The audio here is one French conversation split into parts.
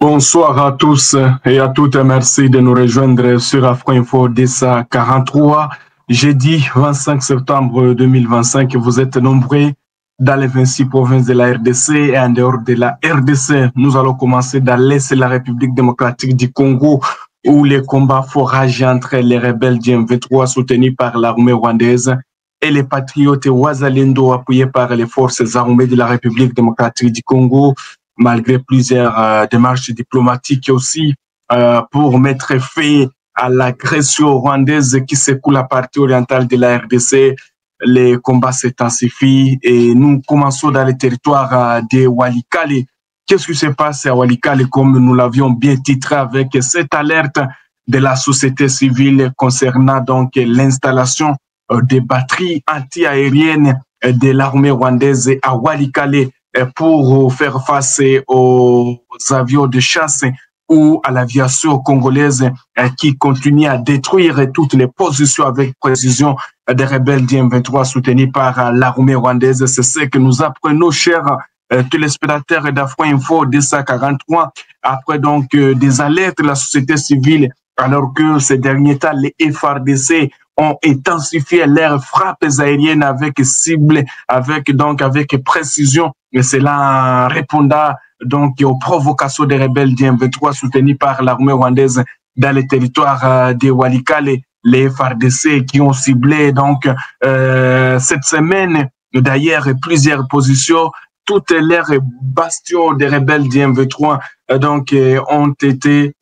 Bonsoir à tous et à toutes. Merci de nous rejoindre sur Afro-Info DSA 43, jeudi 25 septembre 2025. Vous êtes nombreux dans les 26 provinces de la RDC et en dehors de la RDC. Nous allons commencer dans l'Est de la République démocratique du Congo, où les combats foragent entre les rebelles du M23 soutenus par l'armée rwandaise et les patriotes Wazalendo appuyés par les forces armées de la République démocratique du Congo, malgré plusieurs démarches diplomatiques aussi pour mettre fin à l'agression rwandaise qui secoue la partie orientale de la RDC. Les combats s'intensifient et nous commençons dans le territoire de Walikale. Qu'est-ce qui se passe à Walikale, comme nous l'avions bien titré avec cette alerte de la société civile concernant donc l'installation des batteries anti-aériennes de l'armée rwandaise à Walikale pour faire face aux avions de chasse ou à l'aviation congolaise qui continue à détruire toutes les positions avec précision des rebelles du M23 soutenus par l'armée rwandaise. C'est ce que nous apprenons, chers téléspectateurs d'Afro-Info DSA 43, après donc des alertes de la société civile, alors que ces derniers temps, les FARDC ont intensifié leurs frappes aériennes avec cible, avec précision, et cela répondant donc aux provocations des rebelles du M23 soutenus par l'armée rwandaise dans le territoire de Walikale. Les FARDC qui ont ciblé donc cette semaine d'ailleurs plusieurs positions. Toutes les bastions des rebelles du M23 ont été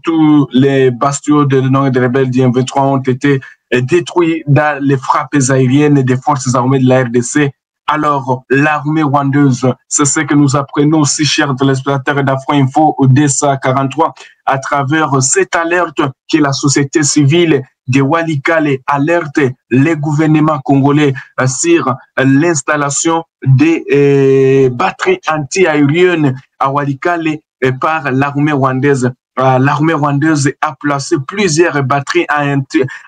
tous les bastions des rebelles du M23 ont été détruits dans les frappes aériennes des forces armées de la RDC. Alors, l'armée rwandaise, c'est ce que nous apprenons aussi, chers téléspectateurs d'Afro-Info au DSA 43, à travers cette alerte que la société civile de Walikale alerte les gouvernements congolais sur l'installation des batteries anti-aériennes à Walikale par l'armée rwandaise. L'armée rwandaise a placé plusieurs batteries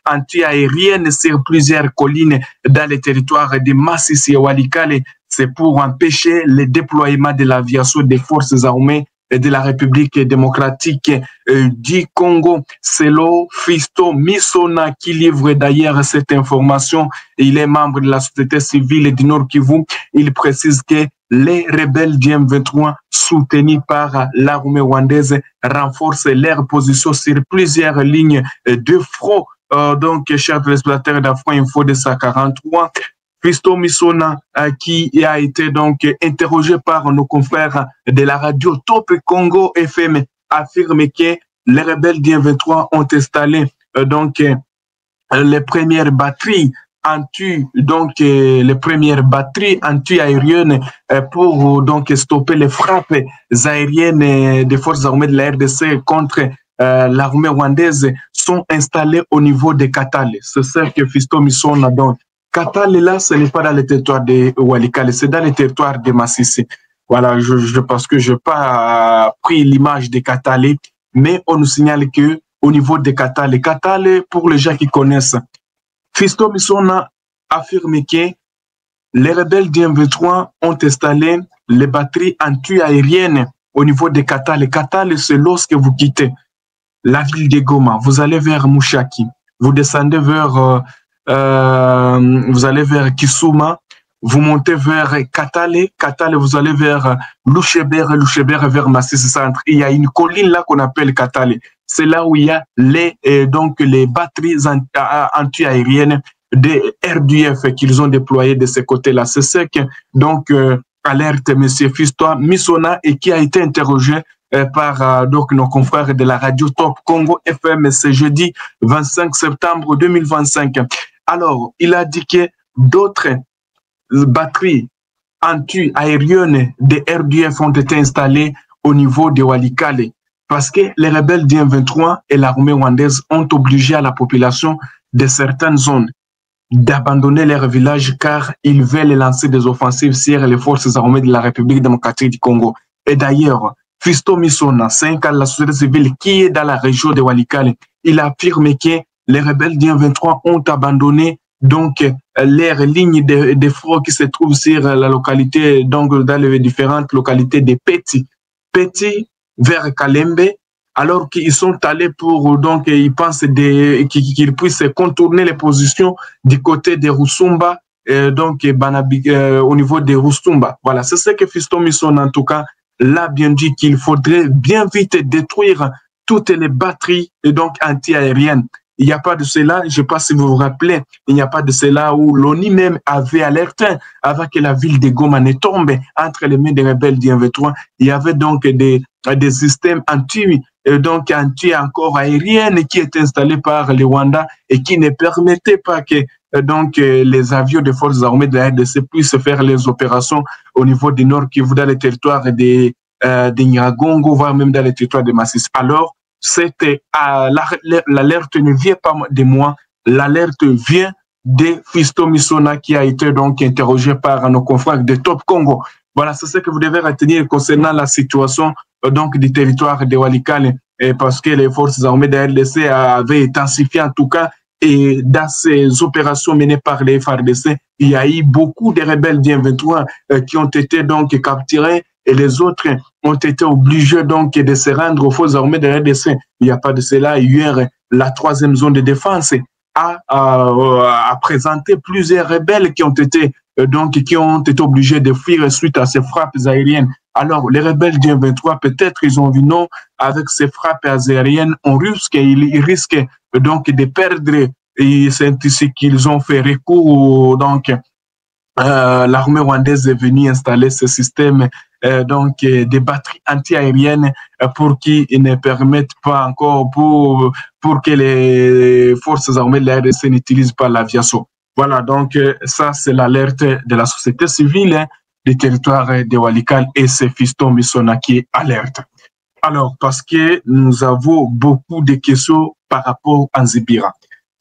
anti-aériennes sur plusieurs collines dans les territoires de Masisi et Walikale. C'est pour empêcher le déploiement de l'aviation des forces armées de la République démocratique du Congo. Selon Fisto Misona, qui livre d'ailleurs cette information, il est membre de la société civile du Nord Kivu. Il précise que les rebelles du M23 soutenus par l'armée rwandaise renforcent leur position sur plusieurs lignes de front. Donc, chers téléspectateurs d'Afro-Info DSA 43, Fisto Misona, qui a été donc interrogé par nos confrères de la radio Top Congo FM, affirme que les rebelles du M23 ont installé les premières batteries anti-aériennes pour donc stopper les frappes aériennes des forces armées de la RDC contre l'armée rwandaise sont installées au niveau de Katale. C'est ce que Fisto Misona donc. Katale, là, ce n'est pas dans le territoire de Walikale, c'est dans le territoire de Masisi. Voilà, parce que je n'ai pas pris l'image de Katale, mais on nous signale que au niveau de Katale, pour les gens qui connaissent, Fisto Misona affirme que les rebelles du M23 ont installé les batteries anti-aériennes au niveau de Katale. Katale, c'est lorsque vous quittez la ville de Goma, vous allez vers Mushaki, vous descendez vous allez vers Kisuma, vous montez vers Katale, vous allez vers Louchébert vers Masisi Centre. Il y a une colline là qu'on appelle Katale. C'est là où il y a les batteries anti-aériennes des RDF qu'ils ont déployées de ce côté-là. C'est ce que alerte M. Fisto Misona et qui a été interrogé par nos confrères de la radio Top Congo FM ce jeudi 25 septembre 2025. Alors, il a dit que d'autres batteries anti-aériennes des RDF ont été installées au niveau de Walikale parce que les rebelles du M23 et l'armée rwandaise ont obligé à la population de certaines zones d'abandonner leurs villages car ils veulent lancer des offensives sur les forces armées de la République démocratique du Congo. Et d'ailleurs, Fisto Misona, c'est un cas de la société civile qui est dans la région de Walikale. Il affirme que les rebelles du M23 ont abandonné leurs lignes de front qui se trouvent sur la localité, dans les différentes localités de Petit. Petit, vers Kalembe, alors qu'ils sont allés pour, donc, ils pensent qu'ils puissent contourner les positions du côté de Rusumba, donc, au niveau de Rusumba. Voilà, c'est ce que Fiston Misson, en tout cas, l'a bien dit qu'il faudrait bien vite détruire toutes les batteries, et donc, anti-aériennes. Il n'y a pas de cela, je ne sais pas si vous vous rappelez, il n'y a pas de cela où l'ONU même avait alerté avant que la ville de Goma ne tombe entre les mains des rebelles du M23. Il y avait donc des systèmes anti encore aériennes qui étaient installés par les Rwandais et qui ne permettaient pas que les avions des forces armées de la RDC puissent faire les opérations au niveau du Nord Kivu, dans les territoires de Nyiragongo, voire même dans les territoires de Masisi. Alors, c'était l'alerte ne vient pas de moi, l'alerte vient de Fiston Misona qui a été donc interrogé par nos confrères de Top Congo. Voilà, c'est ce que vous devez retenir concernant la situation donc du territoire de Walikale, parce que les forces armées de la RDC avaient intensifié en tout cas, et dans ces opérations menées par les FARDC, il y a eu beaucoup de rebelles du M23 qui ont été donc capturés, et les autres ont été obligés donc de se rendre aux forces armées de la RDC. Il n'y a pas de cela. Hier, la 3e zone de défense a présenté plusieurs rebelles qui ont été obligés de fuir suite à ces frappes aériennes. Alors, les rebelles du M23, peut-être ils ont vu non, avec ces frappes aériennes, ils risquent donc de perdre, et c'est ici qu'ils ont fait recours, donc, l'armée rwandaise est venue installer ce système des batteries anti-aériennes pour qu'ils ne permettent pas encore pour que les forces armées de la RDC n'utilisent pas l'aviation. Voilà, donc ça c'est l'alerte de la société civile du territoire de Walikale, et c'est Fiston Misona qui est alerte. Alors, parce que nous avons beaucoup de questions par rapport à Nzibira.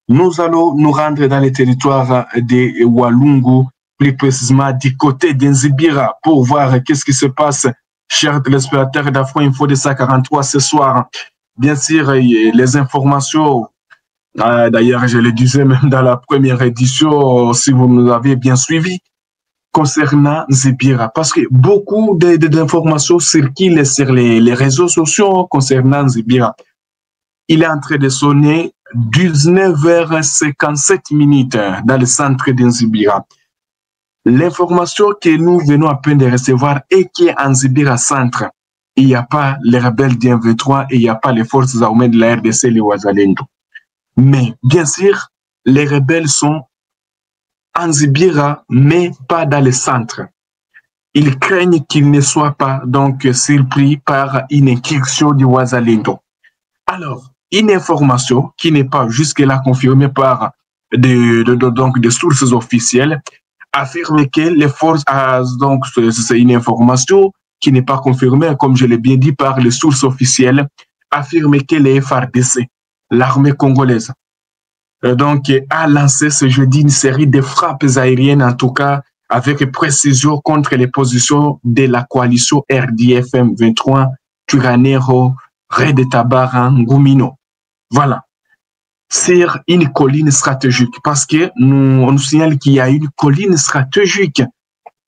Nous allons nous rendre dans les territoires de Walungu, plus précisément du côté d'Nzibira, pour voir qu'est-ce qui se passe, chers téléspectateurs d'Afro Info de 143 ce soir. Bien sûr, les informations, d'ailleurs, je le disais même dans la première édition, si vous nous avez bien suivis, concernant Nzibira, parce que beaucoup d'informations circulent sur les réseaux sociaux concernant Nzibira. Il est en train de sonner 19h57 dans le centre de Nzibira. L'information que nous venons à peine de recevoir est qu'à Nzibira centre, il n'y a pas les rebelles du M23 et il n'y a pas les forces armées de la RDC, les Wazalendo. Mais bien sûr, les rebelles sont en Nzibira, mais pas dans le centre. Ils craignent qu'ils ne soient pas donc surpris par une incursion du Wazalendo. Alors, une information qui n'est pas jusque-là confirmée par des sources officielles affirme que les forces, donc c'est une information qui n'est pas confirmée, comme je l'ai bien dit, par les sources officielles, affirme que les FARDC, l'armée congolaise, a lancé ce jeudi une série de frappes aériennes, en tout cas avec précision, contre les positions de la coalition RDFM 23, Turanero, Red Tabara, Ngumino. Voilà. Sur une colline stratégique, parce que on nous signale qu'il y a une colline stratégique,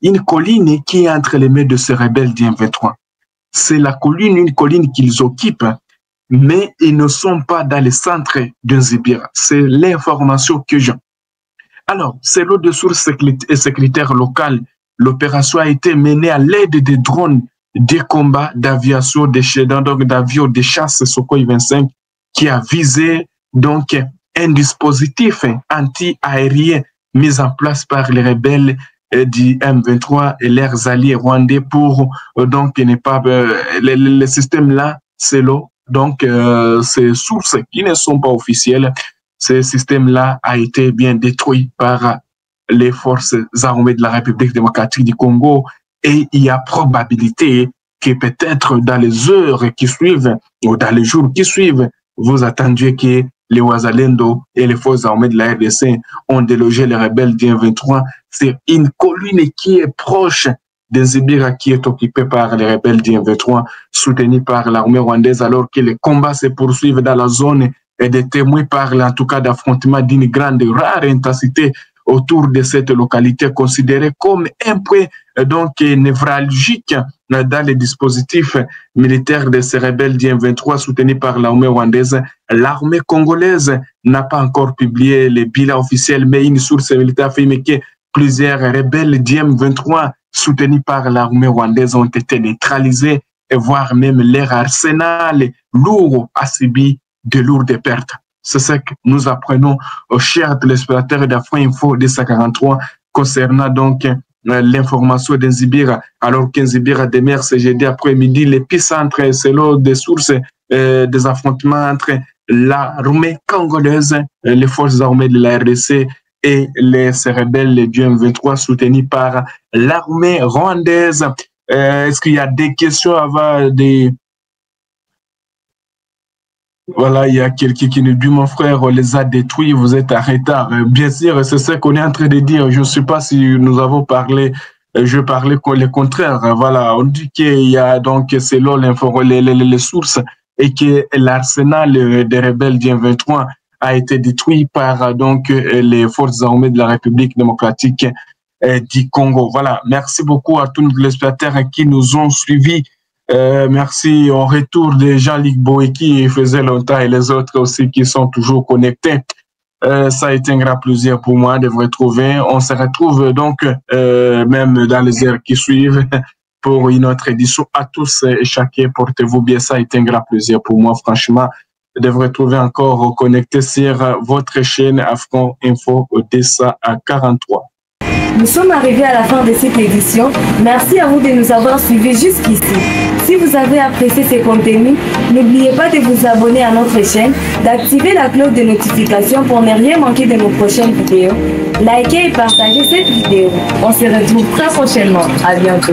une colline qui est entre les mains de ces rebelles du M23. C'est une colline qu'ils occupent, mais ils ne sont pas dans le centre de Nzibira. C'est l'information que j'ai. Alors, selon des sources sécuritaires locales, l'opération a été menée à l'aide des drones, des combats d'aviation, d'avions de chasse Sukhoi 25, qui a visé donc un dispositif anti-aérien mis en place par les rebelles du M23 et leurs alliés rwandais pour ne pas les systèmes là, c'est l'eau. Donc ces sources qui ne sont pas officielles, ces systèmes là a été bien détruit par les forces armées de la République démocratique du Congo, et il y a probabilité que peut-être dans les heures qui suivent ou dans les jours qui suivent, vous attendiez que les Wazalendo et les forces armées de la RDC ont délogé les rebelles du M23. C'est une colline qui est proche de Nzibira, qui est occupée par les rebelles du M23, soutenue par l'armée rwandaise, alors que les combats se poursuivent dans la zone et des témoins parlent en tout cas d'affrontements d'une grande, rare intensité autour de cette localité considérée comme un point donc névralgique dans les dispositifs militaires de ces rebelles du M23 soutenus par l'armée rwandaise. L'armée congolaise n'a pas encore publié les bilans officiels, mais une source militaire affirme que plusieurs rebelles du M23 soutenus par l'armée rwandaise ont été neutralisés et voire même leur arsenal lourd a subi de lourdes pertes. C'est ce que nous apprenons aux chers téléspectateurs d'Afro-Info 243 concernant donc l'information d'Inzibira. Alors qu'Inzibira demeure ce jeudi après-midi l'épicentre, selon des sources, des affrontements entre l'armée congolaise, les forces armées de la RDC et les rebelles du M23 soutenus par l'armée rwandaise. Est-ce qu'il y a des questions avant des... Voilà, il y a quelqu'un qui nous dit, mon frère, on les a détruits, vous êtes en retard. Bien sûr, c'est ce qu'on est en train de dire. Je ne sais pas si nous avons parlé, je parlais le contraire. Voilà, on dit qu'il y a donc, selon les sources, et que l'arsenal des rebelles du M23 a été détruit par donc les forces armées de la République démocratique du Congo. Voilà, merci beaucoup à tous les spectateurs qui nous ont suivis. Merci au retour de Jean-Luc Boé qui faisait longtemps et les autres aussi qui sont toujours connectés. Ça a été un grand plaisir pour moi de vous retrouver. On se retrouve donc même dans les heures qui suivent pour une autre édition. À tous et chacun, portez-vous bien. Ça a été un grand plaisir pour moi, franchement, de vous retrouver encore connecté sur votre chaîne Afro-Info 243. Nous sommes arrivés à la fin de cette édition. Merci à vous de nous avoir suivis jusqu'ici. Si vous avez apprécié ces contenus, n'oubliez pas de vous abonner à notre chaîne, d'activer la cloche de notification pour ne rien manquer de nos prochaines vidéos. Likez et partagez cette vidéo. On se retrouve très prochainement. À bientôt.